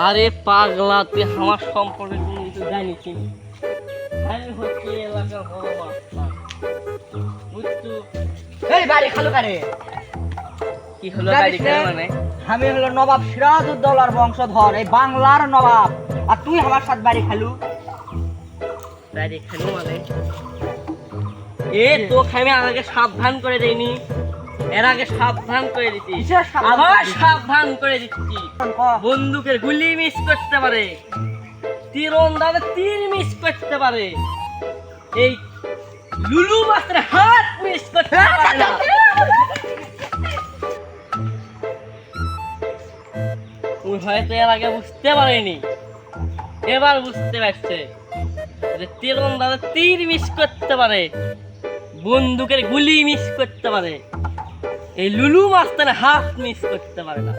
আরে পাগলা, তুই আমার সম্পর্কে কোনো কিছু জানিস নি। আমি হচ্ছি এলাকার বড় মাস্টার, বুঝছো? এই বাড়ি খালু কারে কি হলো বাড়ি খালি মানে? আমি হলো নবাব সিরাজউদ্দৌলার বংশধর, এই বাংলার নবাব। আর তুই আমার সাথে বাড়ি খালু? বাড়ি খালি মানে এ তো আমি আগে সাবধান করে দেইনি? এর আগে সাবধান করে দিতি, কিসের সাবধান আবার করে দিছি? সাবধান করে দিচ্ছি। ক। বন্দুকের গুলি মিস করতে পারে, তীরন্দাজে তীর মিস করতে পারে, এই লুলু মাস্টার হাত মিস করতে পারে না। ওই হয়তো এর আগে বুঝতে পারেনি, এবার বুঝতে পারছে যে তীরন্দাজে তীর মিস করতে পারে, বন্দুকের গুলি মিস করতে পারে, এই লুলু মাস্টার হাত মিস করতে পারে না।